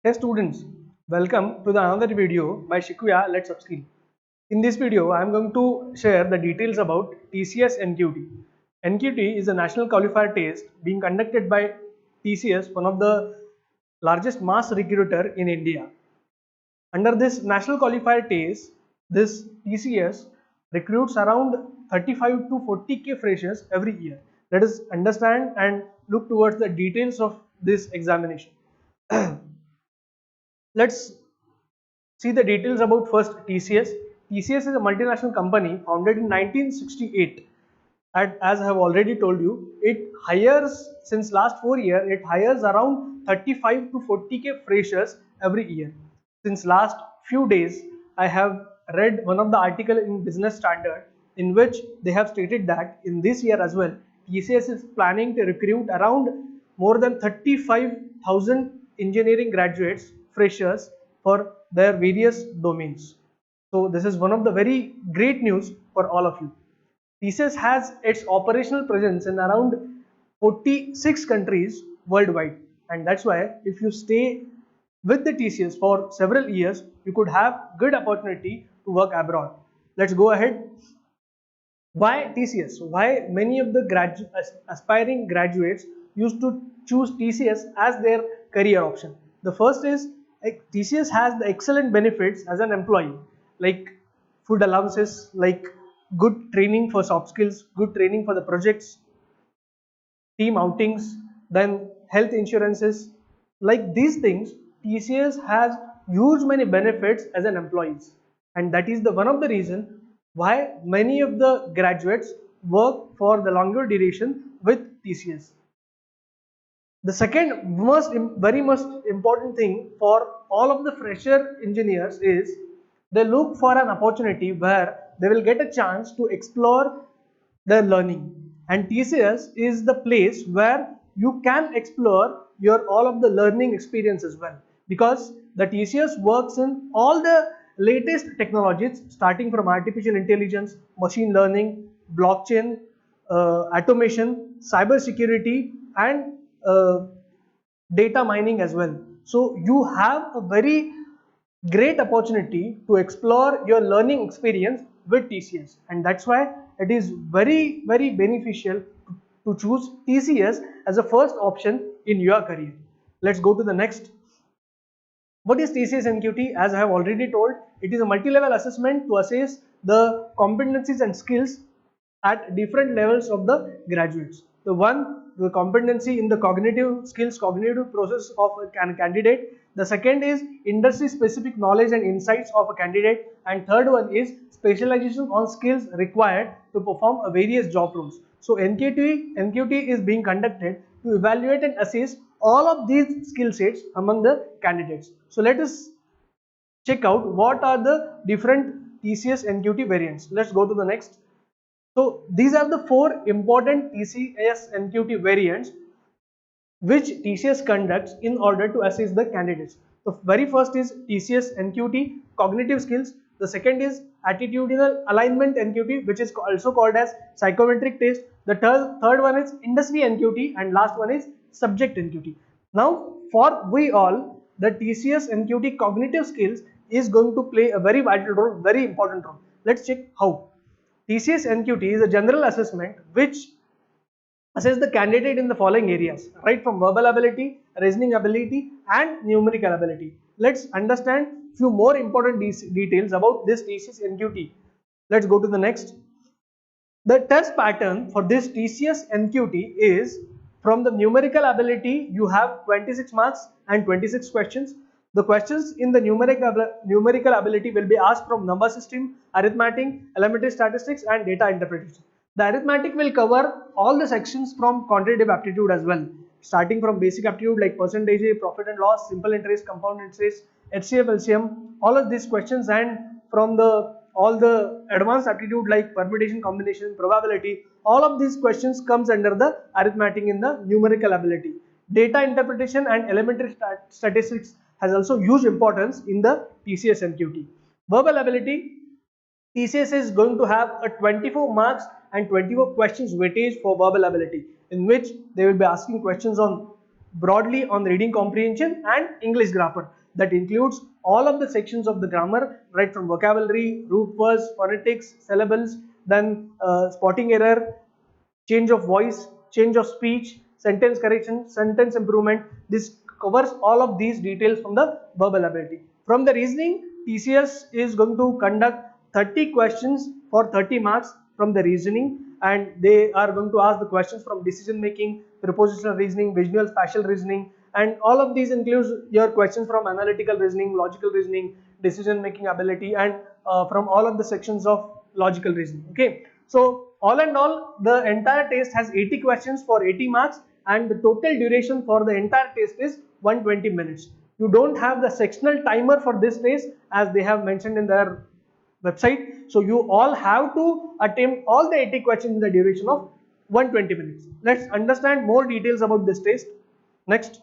Hey students, welcome to the another video by Shikuya Let's Upskill. In this video, I am going to share the details about TCS NQT. NQT is a national qualifier test being conducted by TCS, one of the largest mass recruiter in India. Under this national qualifier test, this TCS recruits around 35 to 40k freshers every year. Let us understand and look towards the details of this examination. Let's see the details about first TCS. TCS is a multinational company founded in 1968. And as I have already told you, it hires since last 4 years, it hires around 35 to 40k freshers every year. Since last few days, I have read one of the article in Business Standard in which they have stated that in this year as well, TCS is planning to recruit around more than 35,000 engineering graduates, freshers for their various domains. So this is one of the very great news for all of you. TCS has its operational presence in around 46 countries worldwide, and that's why if you stay with the TCS for several years, you could have good opportunity to work abroad. Let's go ahead. Why TCS? Why many of the aspiring graduates used to choose TCS as their career option? The first is TCS has the excellent benefits as an employee, like food allowances, like good training for soft skills, good training for the projects, team outings, then health insurances. Like these things, TCS has huge many benefits as an employees, and that is the one of the reason why many of the graduates work for the longer duration with TCS. The second very most important thing for all of the fresher engineers is they look for an opportunity where they will get a chance to explore their learning, and TCS is the place where you can explore your all of the learning experience as well, because the TCS works in all the latest technologies starting from artificial intelligence, machine learning, blockchain, automation, cyber security, and data mining as well. So you have a very great opportunity to explore your learning experience with TCS, and that's why it is very beneficial to choose TCS as a first option in your career. Let's go to the next. What is TCS NQT? As I have already told, it is a multi-level assessment to assess the competencies and skills at different levels of the graduates. The competency in the cognitive skills, cognitive process of a candidate. The second is industry specific knowledge and insights of a candidate. And third one is specialization on skills required to perform a various job roles. So NQT is being conducted to evaluate and assess all of these skill sets among the candidates. So let us check out what are the different TCS NQT variants. Let's go to the next. So these are the four important TCS NQT variants which TCS conducts in order to assess the candidates. The very first is TCS NQT cognitive skills. The second is attitudinal alignment NQT, which is also called as psychometric test. The third one is industry NQT, and last one is subject NQT. Now for we all, the TCS NQT cognitive skills is going to play a very vital role, very important role. Let's check how. TCS NQT is a general assessment which assess the candidate in the following areas, right from verbal ability, reasoning ability, and numerical ability. Let's understand few more important details about this TCS NQT. Let's go to the next. The test pattern for this TCS NQT is from the numerical ability you have 26 marks and 26 questions. The questions in the numerical ability will be asked from number system, arithmetic, elementary statistics, and data interpretation. The arithmetic will cover all the sections from quantitative aptitude as well, starting from basic aptitude like percentage, profit and loss, simple interest, compound interest, HCF, LCM, all of these questions, and from the all the advanced aptitude like permutation, combination, probability, all of these questions comes under the arithmetic in the numerical ability. Data interpretation and elementary statistics has also huge importance in the TCS NQT. Verbal ability, TCS is going to have a 24 marks and 24 questions weightage for verbal ability, in which they will be asking questions on broadly on reading comprehension and English grammar. That includes all of the sections of the grammar, right from vocabulary, root words, phonetics, syllables, then spotting error, change of voice, change of speech, sentence correction, sentence improvement. This covers all of these details from the verbal ability. From the reasoning, TCS is going to conduct 30 questions for 30 marks from the reasoning, and they are going to ask the questions from decision making, propositional reasoning, visual spatial reasoning, and all of these includes your questions from analytical reasoning, logical reasoning, decision making ability, and from all of the sections of logical reasoning. Okay, so all and all, the entire test has 80 questions for 80 marks, and the total duration for the entire test is 120 minutes. You don't have the sectional timer for this test as they have mentioned in their website. So you all have to attempt all the 80 questions in the duration of 120 minutes. Let's understand more details about this test. Next.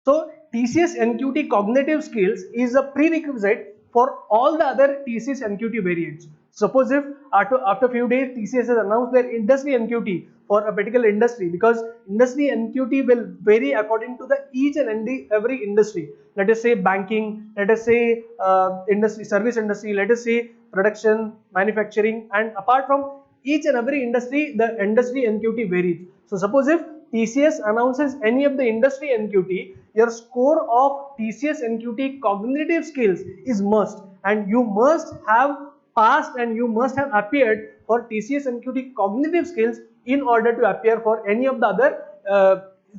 So TCS NQT cognitive skills is a prerequisite for all the other TCS NQT variants. Suppose if after few days TCS has announced their industry NQT for a particular industry, because industry NQT will vary according to the each and every industry. Let us say banking, let us say industry, service industry, let us say production, manufacturing, and apart from each and every industry, the industry NQT varies. So suppose if TCS announces any of the industry NQT, your score of TCS NQT cognitive skills is must, and you must have passed and you must have appeared for TCS NQT cognitive skills in order to appear for any of the other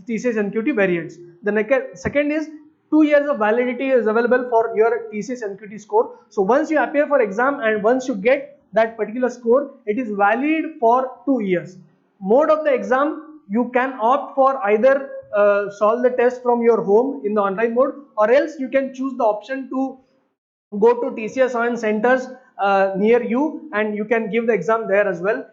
TCS NQT variants. The second is 2 years of validity is available for your TCS NQT score. So once you appear for exam and once you get that particular score, it is valid for 2 years. Mode of the exam, you can opt for either solve the test from your home in the online mode, or else you can choose the option to go to TCS on centers near you and you can give the exam there as well.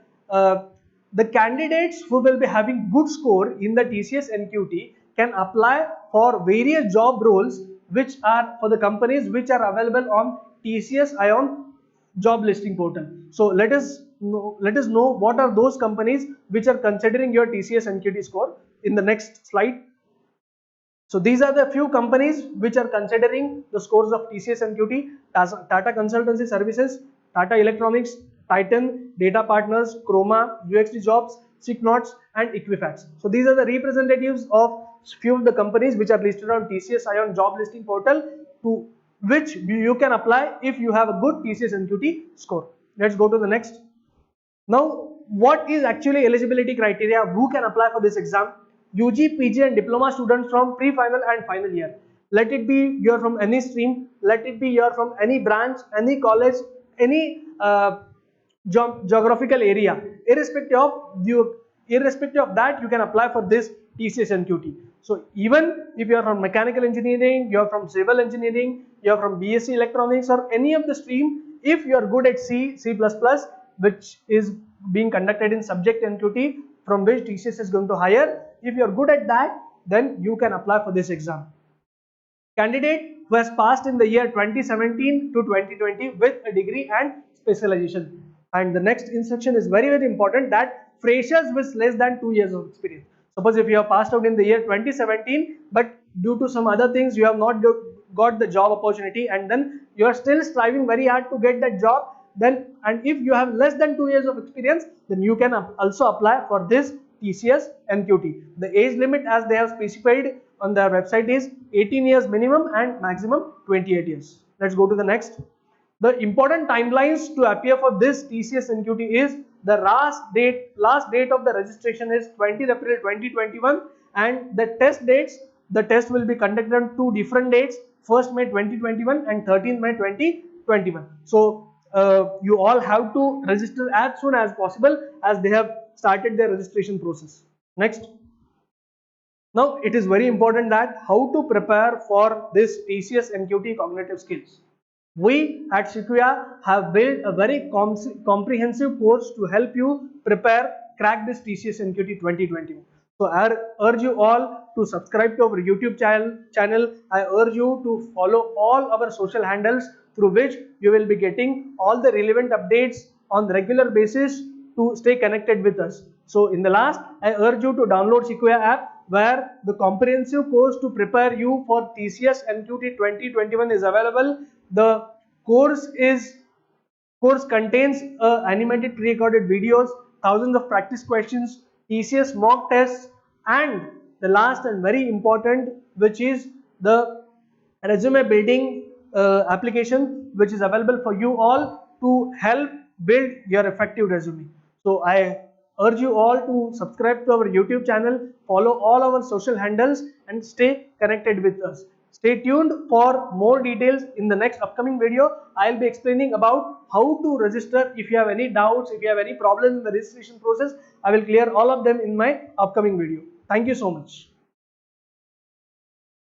The candidates who will be having good score in the TCS NQT can apply for various job roles which are for the companies which are available on TCS Ion job listing portal. So let us know what are those companies which are considering your TCS NQT score in the next slide. So these are the few companies which are considering the scores of TCS NQT: Tata Consultancy Services, Tata Electronics, Titan, Data Partners, Chroma, UXT Jobs, Signots, and Equifax. So these are the representatives of few of the companies which are listed on TCS Ion job listing portal, to which you can apply if you have a good TCS NQT score. Let's go to the next. Now, what is actually eligibility criteria? Who can apply for this exam? UG, PG and diploma students from pre-final and final year. Let it be you're from any stream, let it be you're from any branch, any college, any geographical area. Irrespective of that, you can apply for this TCS NQT. So even if you are from mechanical engineering, you are from civil engineering, you are from BSc electronics or any of the stream, if you are good at C, C++, which is being conducted in subject NQT from which TCS is going to hire, if you are good at that, then you can apply for this exam. Candidate who has passed in the year 2017 to 2020 with a degree and specialization. And the next instruction is very important, that freshers with less than 2 years of experience. Suppose if you have passed out in the year 2017 but due to some other things you have not got the job opportunity and then you are still striving very hard to get that job, then and if you have less than 2 years of experience, then you can also apply for this TCS NQT. The age limit as they have specified on their website is 18 years minimum and maximum 28 years. Let's go to the next. The important timelines to appear for this TCS NQT is the last date of the registration is 20th April 2021, and the test will be conducted on two different dates, 1st May 2021 and 13th May 2021. So you all have to register as soon as possible as they have started their registration process. Next. Now it is very important that how to prepare for this TCS NQT cognitive skills. We at Sequoia have built a very comprehensive course to help you prepare, crack this TCS NQT 2021. So I urge you all to subscribe to our YouTube channel. I urge you to follow all our social handles through which you will be getting all the relevant updates on regular basis to stay connected with us. So in the last, I urge you to download Sequoia app, where the comprehensive course to prepare you for TCS NQT 2021 is available. The course contains animated pre-recorded videos, thousands of practice questions, TCS mock tests, and the last and very important, which is the resume building application, which is available for you all to help build your effective resume. So I urge you all to subscribe to our YouTube channel, follow all our social handles, and stay connected with us. Stay tuned for more details. In the next upcoming video, I'll be explaining about how to register. If you have any doubts, if you have any problems in the registration process, I will clear all of them in my upcoming video. Thank you so much.